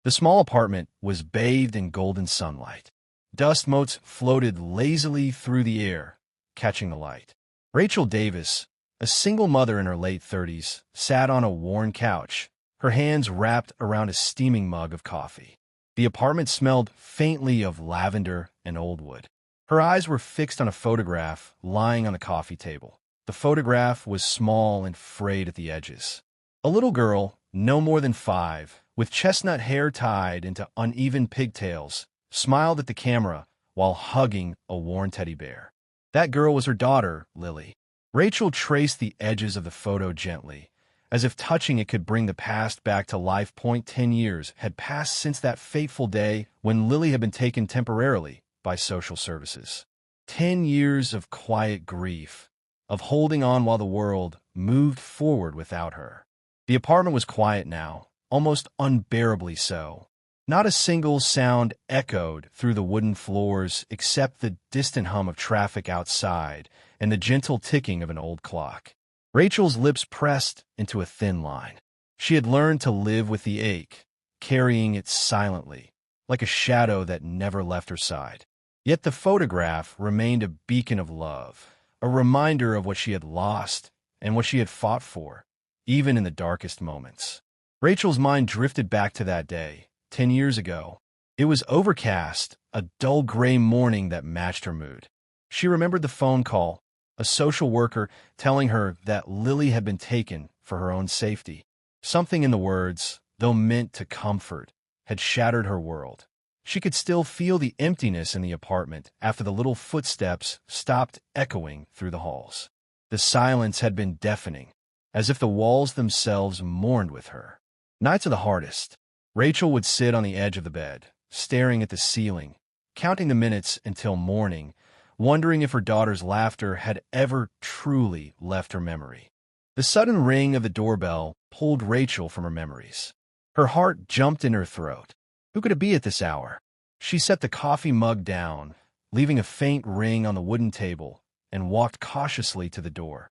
The small apartment was bathed in golden sunlight. Dust motes floated lazily through the air, catching the light. Rachel Davis, a single mother in her late 30s, sat on a worn couch, her hands wrapped around a steaming mug of coffee. The apartment smelled faintly of lavender and old wood. Her eyes were fixed on a photograph lying on the coffee table. The photograph was small and frayed at the edges. A little girl, no more than 5, with chestnut hair tied into uneven pigtails, smiled at the camera while hugging a worn teddy bear. That girl was her daughter, Lily. Rachel traced the edges of the photo gently, as if touching it could bring the past back to life. 10 years had passed since that fateful day when Lily had been taken temporarily by social services. 10 years of quiet grief, of holding on while the world moved forward without her. The apartment was quiet now, almost unbearably so. Not a single sound echoed through the wooden floors except the distant hum of traffic outside and the gentle ticking of an old clock. Rachel's lips pressed into a thin line. She had learned to live with the ache, carrying it silently, like a shadow that never left her side. Yet the photograph remained a beacon of love, a reminder of what she had lost and what she had fought for, even in the darkest moments. Rachel's mind drifted back to that day, 10 years ago. It was overcast, a dull gray morning that matched her mood. She remembered the phone call, a social worker telling her that Lily had been taken for her own safety. Something in the words, though meant to comfort, had shattered her world. She could still feel the emptiness in the apartment after the little footsteps stopped echoing through the halls. The silence had been deafening, as if the walls themselves mourned with her. Nights are the hardest. Rachel would sit on the edge of the bed, staring at the ceiling, counting the minutes until morning, wondering if her daughter's laughter had ever truly left her memory. The sudden ring of the doorbell pulled Rachel from her memories. Her heart jumped in her throat. Who could it be at this hour? She set the coffee mug down, leaving a faint ring on the wooden table, and walked cautiously to the door.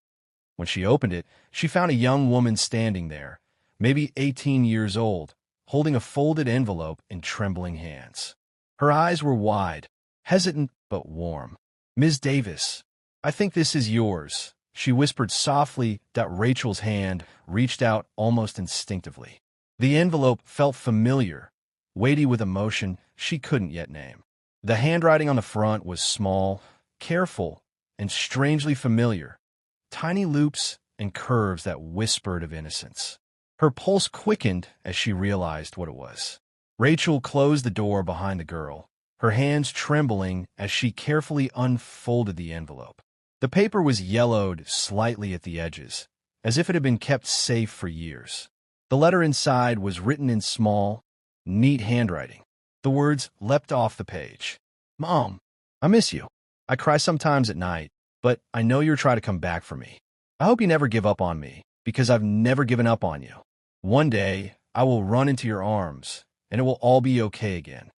When she opened it, she found a young woman standing there, maybe 18 years old, holding a folded envelope in trembling hands. Her eyes were wide, hesitant but warm. "Ms. Davis, I think this is yours," she whispered softly. Rachel's hand reached out almost instinctively. The envelope felt familiar, weighty with emotion she couldn't yet name. The handwriting on the front was small, careful, and strangely familiar, tiny loops and curves that whispered of innocence. Her pulse quickened as she realized what it was. Rachel closed the door behind the girl, her hands trembling as she carefully unfolded the envelope. The paper was yellowed slightly at the edges, as if it had been kept safe for years. The letter inside was written in small, neat handwriting. The words leapt off the page. "Mom, I miss you. I cry sometimes at night, but I know you're trying to come back for me. I hope you never give up on me, because I've never given up on you. One day, I will run into your arms, and it will all be okay again."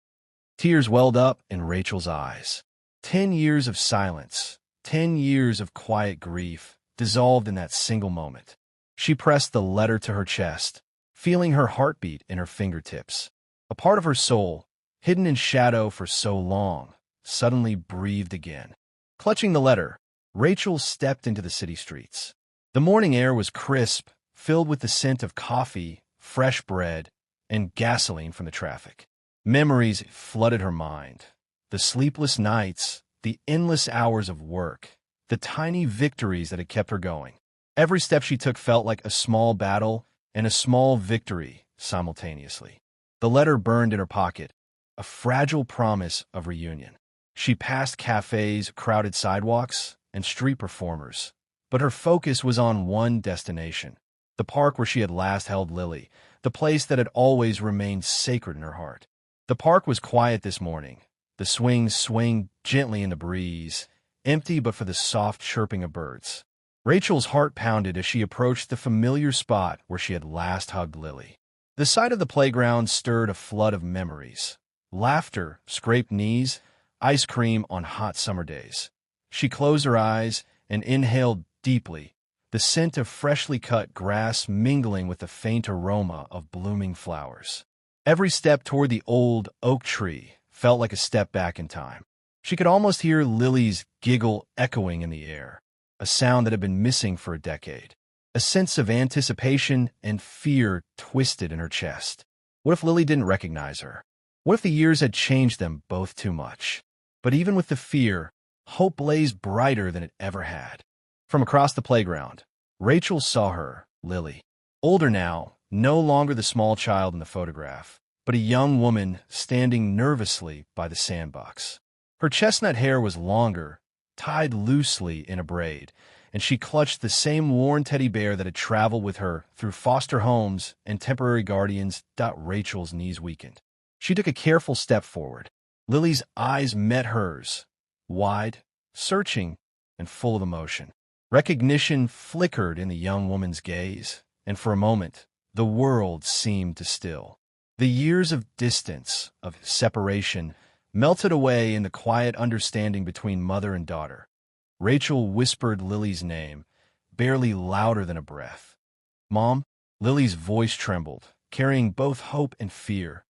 Tears welled up in Rachel's eyes. 10 years of silence, 10 years of quiet grief, dissolved in that single moment. She pressed the letter to her chest, feeling her heartbeat in her fingertips. A part of her soul, hidden in shadow for so long, suddenly breathed again. Clutching the letter, Rachel stepped into the city streets. The morning air was crisp, filled with the scent of coffee, fresh bread, and gasoline from the traffic. Memories flooded her mind. The sleepless nights, the endless hours of work, the tiny victories that had kept her going. Every step she took felt like a small battle and a small victory simultaneously. The letter burned in her pocket, a fragile promise of reunion. She passed cafes, crowded sidewalks, and street performers, but her focus was on one destination, the park where she had last held Lily, the place that had always remained sacred in her heart. The park was quiet this morning. The swings swayed gently in the breeze, empty but for the soft chirping of birds. Rachel's heart pounded as she approached the familiar spot where she had last hugged Lily. The sight of the playground stirred a flood of memories. Laughter, scraped knees, ice cream on hot summer days. She closed her eyes and inhaled deeply, the scent of freshly cut grass mingling with the faint aroma of blooming flowers. Every step toward the old oak tree felt like a step back in time. She could almost hear Lily's giggle echoing in the air, a sound that had been missing for a decade. A sense of anticipation and fear twisted in her chest. What if Lily didn't recognize her? What if the years had changed them both too much? But even with the fear, hope blazed brighter than it ever had. From across the playground, Rachel saw her, Lily. Older now, no longer the small child in the photograph, but a young woman standing nervously by the sandbox. Her chestnut hair was longer, tied loosely in a braid, and she clutched the same worn teddy bear that had traveled with her through foster homes and temporary guardians. Rachel's knees weakened. She took a careful step forward. Lily's eyes met hers, wide, searching, and full of emotion. Recognition flickered in the young woman's gaze, and for a moment, the world seemed to still. The years of distance, of separation, melted away in the quiet understanding between mother and daughter. Rachel whispered Lily's name, barely louder than a breath. "Mom?" Lily's voice trembled, carrying both hope and fear.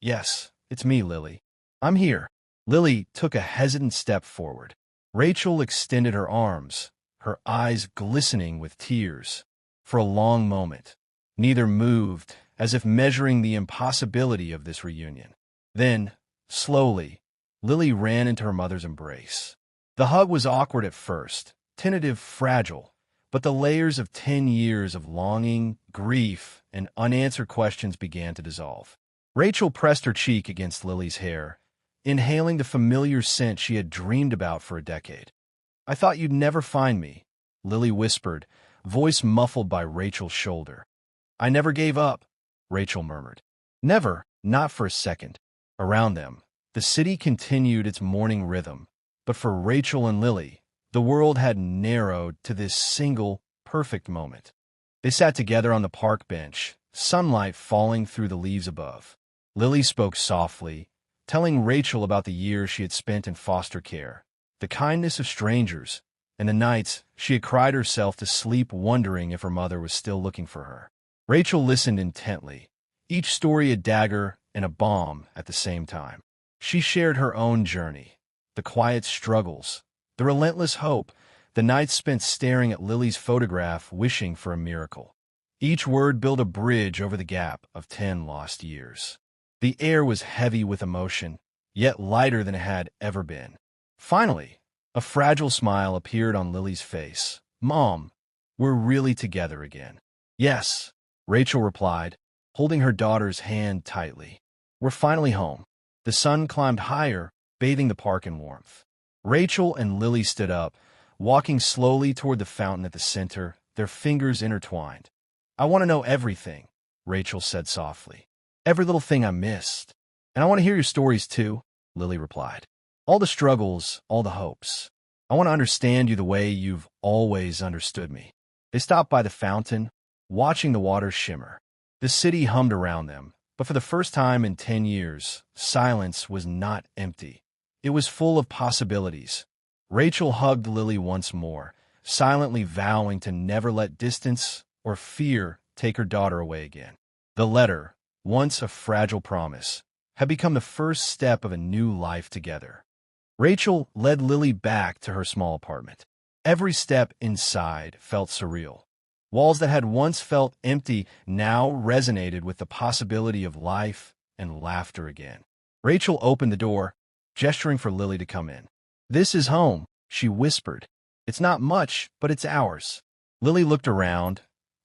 "Yes, it's me, Lily. I'm here." Lily took a hesitant step forward. Rachel extended her arms, her eyes glistening with tears. For a long moment, neither moved, as if measuring the impossibility of this reunion. Then, slowly, Lily ran into her mother's embrace. The hug was awkward at first, tentative, fragile, but the layers of 10 years of longing, grief, and unanswered questions began to dissolve. Rachel pressed her cheek against Lily's hair, inhaling the familiar scent she had dreamed about for a decade. "I thought you'd never find me," Lily whispered, voice muffled by Rachel's shoulder. "I never gave up," Rachel murmured. "Never, not for a second." Around them, the city continued its morning rhythm, but for Rachel and Lily, the world had narrowed to this single, perfect moment. They sat together on the park bench, sunlight falling through the leaves above. Lily spoke softly, telling Rachel about the years she had spent in foster care, the kindness of strangers, and the nights she had cried herself to sleep wondering if her mother was still looking for her. Rachel listened intently, each story a dagger and a balm at the same time. She shared her own journey, the quiet struggles, the relentless hope, the nights spent staring at Lily's photograph wishing for a miracle. Each word built a bridge over the gap of 10 lost years. The air was heavy with emotion, yet lighter than it had ever been. Finally, a fragile smile appeared on Lily's face. "Mom, we're really together again." "Yes," Rachel replied, holding her daughter's hand tightly. "We're finally home." The sun climbed higher, bathing the park in warmth. Rachel and Lily stood up, walking slowly toward the fountain at the center, their fingers intertwined. "I want to know everything," Rachel said softly. "Every little thing I missed. And I want to hear your stories too," Lily replied. "All the struggles, all the hopes. I want to understand you the way you've always understood me." They stopped by the fountain, watching the water shimmer. The city hummed around them, but for the first time in 10 years, silence was not empty. It was full of possibilities. Rachel hugged Lily once more, silently vowing to never let distance or fear take her daughter away again. The letter, once a fragile promise, had become the first step of a new life together. Rachel led Lily back to her small apartment. Every step inside felt surreal. Walls that had once felt empty now resonated with the possibility of life and laughter again. Rachel opened the door, gesturing for Lily to come in. "This is home," she whispered. "It's not much, but it's ours." Lily looked around,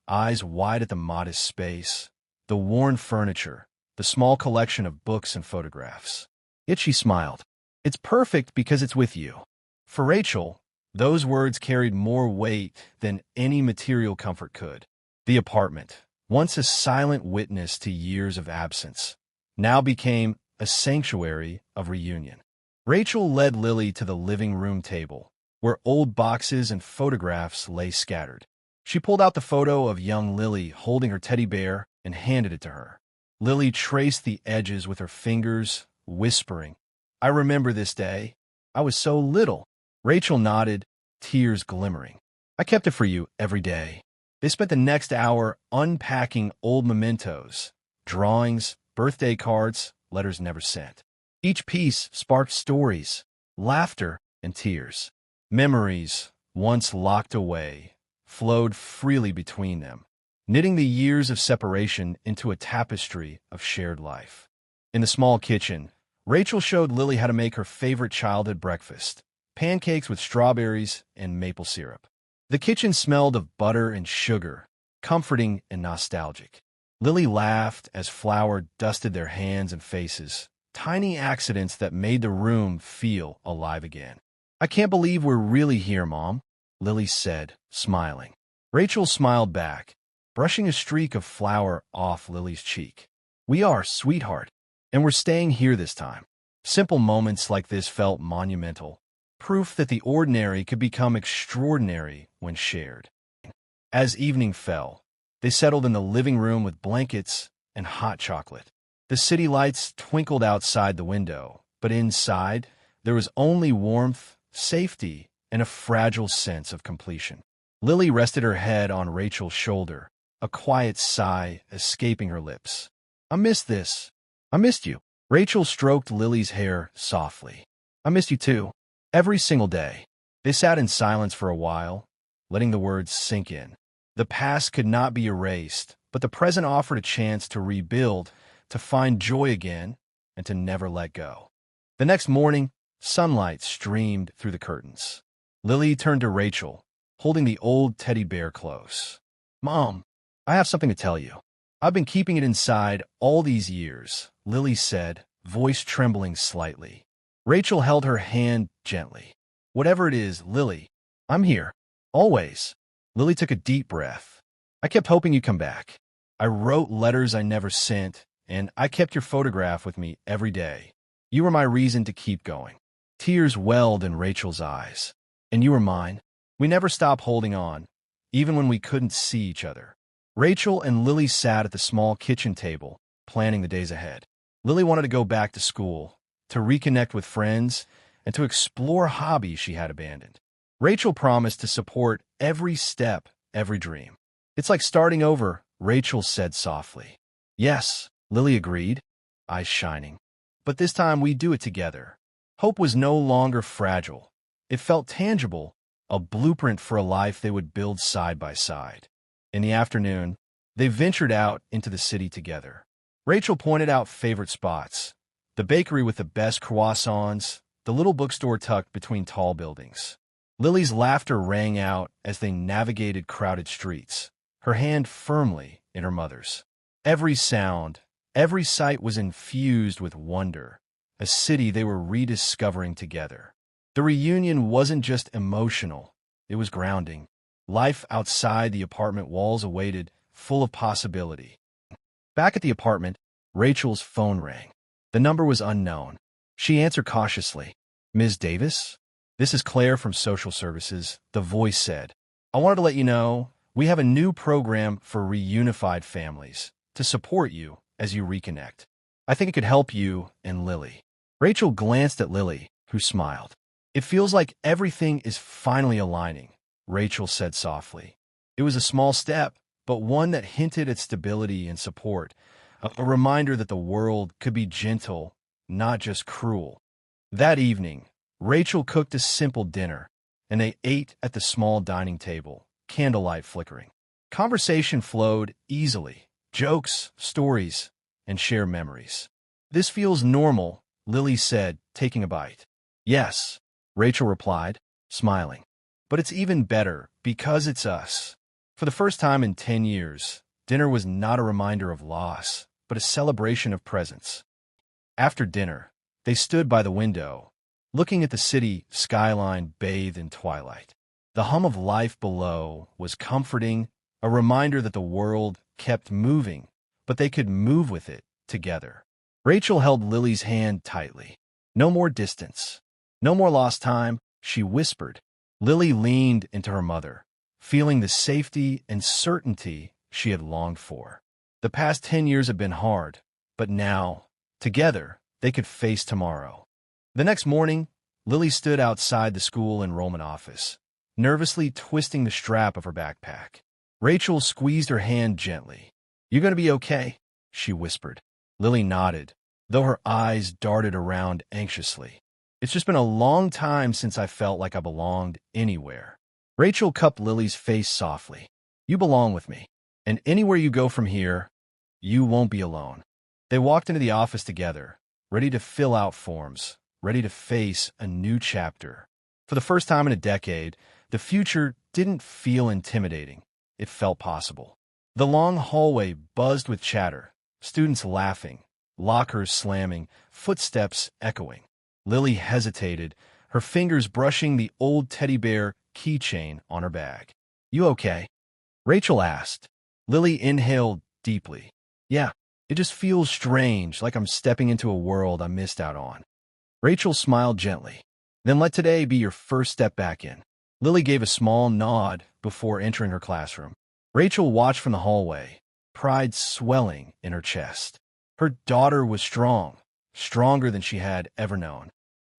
eyes wide at the modest space, the worn furniture, the small collection of books and photographs. Yet she smiled. "It's perfect because it's with you." For Rachel, those words carried more weight than any material comfort could. The apartment, once a silent witness to years of absence, now became a sanctuary of reunion. Rachel led Lily to the living room table, where old boxes and photographs lay scattered. She pulled out the photo of young Lily holding her teddy bear and handed it to her. Lily traced the edges with her fingers, whispering, "I remember this day. I was so little." Rachel nodded, tears glimmering. "I kept it for you every day." They spent the next hour unpacking old mementos, drawings, birthday cards, letters never sent. Each piece sparked stories, laughter, and tears. Memories, once locked away, flowed freely between them, knitting the years of separation into a tapestry of shared life. In the small kitchen, Rachel showed Lily how to make her favorite childhood breakfast, pancakes with strawberries and maple syrup. The kitchen smelled of butter and sugar, comforting and nostalgic. Lily laughed as flour dusted their hands and faces, tiny accidents that made the room feel alive again. "I can't believe we're really here, Mom," Lily said, smiling. Rachel smiled back, brushing a streak of flour off Lily's cheek. "We are, sweetheart, and we're staying here this time." Simple moments like this felt monumental, proof that the ordinary could become extraordinary when shared. As evening fell, they settled in the living room with blankets and hot chocolate. The city lights twinkled outside the window, but inside, there was only warmth, safety, and a fragile sense of completion. Lily rested her head on Rachel's shoulder, a quiet sigh escaping her lips. "I missed this. I missed you." Rachel stroked Lily's hair softly. "I missed you too. Every single day." They sat in silence for a while, letting the words sink in. The past could not be erased, but the present offered a chance to rebuild, to find joy again, and to never let go. The next morning, sunlight streamed through the curtains. Lily turned to Rachel, holding the old teddy bear close. "Mom, I have something to tell you. I've been keeping it inside all these years," Lily said, voice trembling slightly. Rachel held her hand gently. "Whatever it is, Lily, I'm here. Always." Lily took a deep breath. "I kept hoping you'd come back. I wrote letters I never sent, and I kept your photograph with me every day. You were my reason to keep going." Tears welled in Rachel's eyes. "And you were mine. We never stopped holding on, even when we couldn't see each other." Rachel and Lily sat at the small kitchen table, planning the days ahead. Lily wanted to go back to school, to reconnect with friends, and to explore hobbies she had abandoned. Rachel promised to support every step, every dream. "It's like starting over," Rachel said softly. "Yes," Lily agreed, eyes shining. "But this time we do it together." Hope was no longer fragile. It felt tangible, a blueprint for a life they would build side by side. In the afternoon, they ventured out into the city together. Rachel pointed out favorite spots: the bakery with the best croissants, the little bookstore tucked between tall buildings. Lily's laughter rang out as they navigated crowded streets, her hand firmly in her mother's. Every sound, every sight was infused with wonder, a city they were rediscovering together. The reunion wasn't just emotional, it was grounding. Life outside the apartment walls awaited, full of possibility. Back at the apartment, Rachel's phone rang. The number was unknown. She answered cautiously. "Ms. Davis? This is Claire from Social Services," the voice said. "I wanted to let you know we have a new program for reunified families to support you as you reconnect. I think it could help you and Lily." Rachel glanced at Lily, who smiled. "It feels like everything is finally aligning," Rachel said softly. It was a small step, but one that hinted at stability and support, a reminder that the world could be gentle, not just cruel. That evening, Rachel cooked a simple dinner, and they ate at the small dining table, candlelight flickering. Conversation flowed easily, jokes, stories, and shared memories. "This feels normal," Lily said, taking a bite. "Yes," Rachel replied, smiling. "But it's even better because it's us." For the first time in 10 years, dinner was not a reminder of loss, but a celebration of presence. After dinner, they stood by the window, looking at the city skyline bathed in twilight. The hum of life below was comforting, a reminder that the world kept moving, but they could move with it together. Rachel held Lily's hand tightly. "No more distance. No more lost time," she whispered. Lily leaned into her mother, feeling the safety and certainty she had longed for. The past 10 years had been hard, but now, together, they could face tomorrow. The next morning, Lily stood outside the school enrollment office, nervously twisting the strap of her backpack. Rachel squeezed her hand gently. "You're going to be okay," she whispered. Lily nodded, though her eyes darted around anxiously. It's just been a long time since I felt like I belonged anywhere. Rachel cupped Lily's face softly. You belong with me, and anywhere you go from here, you won't be alone. They walked into the office together, ready to fill out forms, ready to face a new chapter. For the first time in a decade, the future didn't feel intimidating. It felt possible. The long hallway buzzed with chatter, students laughing, lockers slamming, footsteps echoing. Lily hesitated, her fingers brushing the old teddy bear keychain on her bag. You okay? Rachel asked. Lily inhaled deeply. Yeah, it just feels strange, like I'm stepping into a world I missed out on. Rachel smiled gently. Then let today be your first step back in. Lily gave a small nod before entering her classroom. Rachel watched from the hallway, pride swelling in her chest. Her daughter was strong, stronger than she had ever known.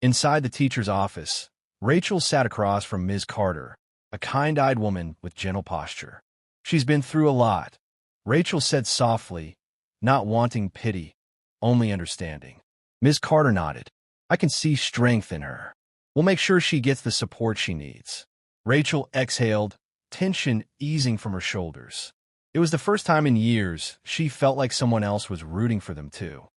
Inside the teacher's office, Rachel sat across from Ms. Carter, a kind-eyed woman with gentle posture. She's been through a lot, Rachel said softly, not wanting pity, only understanding. Ms. Carter nodded. I can see strength in her. We'll make sure she gets the support she needs. Rachel exhaled, tension easing from her shoulders. It was the first time in years she felt like someone else was rooting for them too.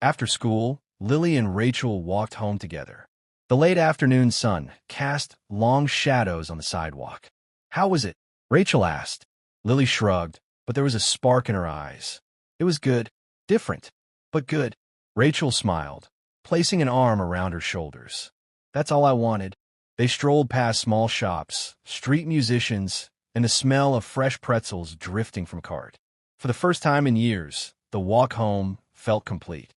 After school, Lily and Rachel walked home together. The late afternoon sun cast long shadows on the sidewalk. How was it? Rachel asked. Lily shrugged, but there was a spark in her eyes. It was good. Different, but good. Rachel smiled, placing an arm around her shoulders. That's all I wanted. They strolled past small shops, street musicians, and the smell of fresh pretzels drifting from cart. For the first time in years, the walk home felt complete.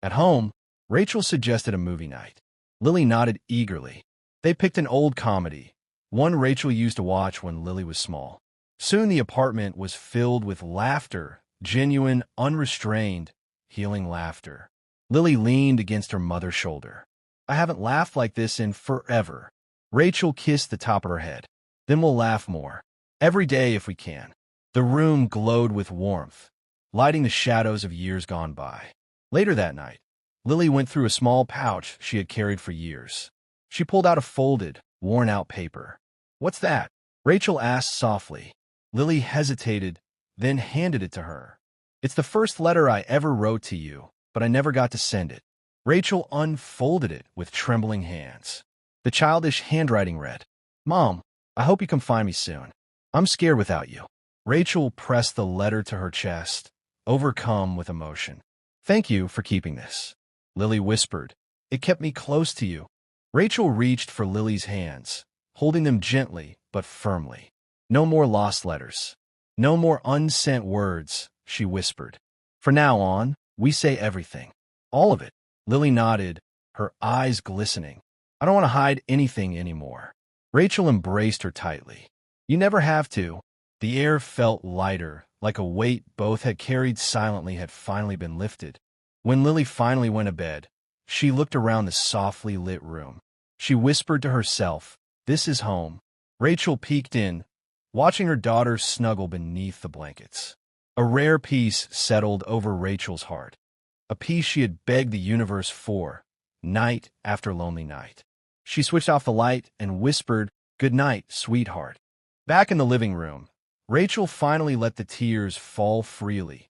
At home, Rachel suggested a movie night. Lily nodded eagerly. They picked an old comedy, one Rachel used to watch when Lily was small. Soon the apartment was filled with laughter, genuine, unrestrained, healing laughter. Lily leaned against her mother's shoulder. I haven't laughed like this in forever. Rachel kissed the top of her head. Then we'll laugh more. Every day if we can. The room glowed with warmth, lighting the shadows of years gone by. Later that night, Lily went through a small pouch she had carried for years. She pulled out a folded, worn-out paper. What's that? Rachel asked softly. Lily hesitated, then handed it to her. It's the first letter I ever wrote to you, but I never got to send it. Rachel unfolded it with trembling hands. The childish handwriting read, Mom, I hope you come find me soon. I'm scared without you. Rachel pressed the letter to her chest, overcome with emotion. Thank you for keeping this. Lily whispered. It kept me close to you. Rachel reached for Lily's hands, holding them gently but firmly. No more lost letters. No more unsent words, she whispered. From now on, we say everything. All of it. Lily nodded, her eyes glistening. I don't want to hide anything anymore. Rachel embraced her tightly. You never have to. The air felt lighter, like a weight both had carried silently had finally been lifted. When Lily finally went to bed, she looked around the softly lit room. She whispered to herself, This is home. Rachel peeked in, watching her daughter snuggle beneath the blankets. A rare peace settled over Rachel's heart. A peace she had begged the universe for, night after lonely night. She switched off the light and whispered, Good night, sweetheart. Back in the living room, Rachel finally let the tears fall freely.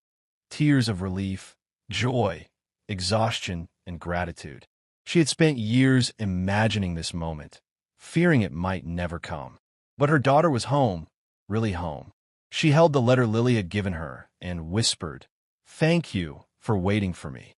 Tears of relief, joy, exhaustion, and gratitude. She had spent years imagining this moment, fearing it might never come. But her daughter was home, really home. She held the letter Lily had given her and whispered, Thank you for waiting for me.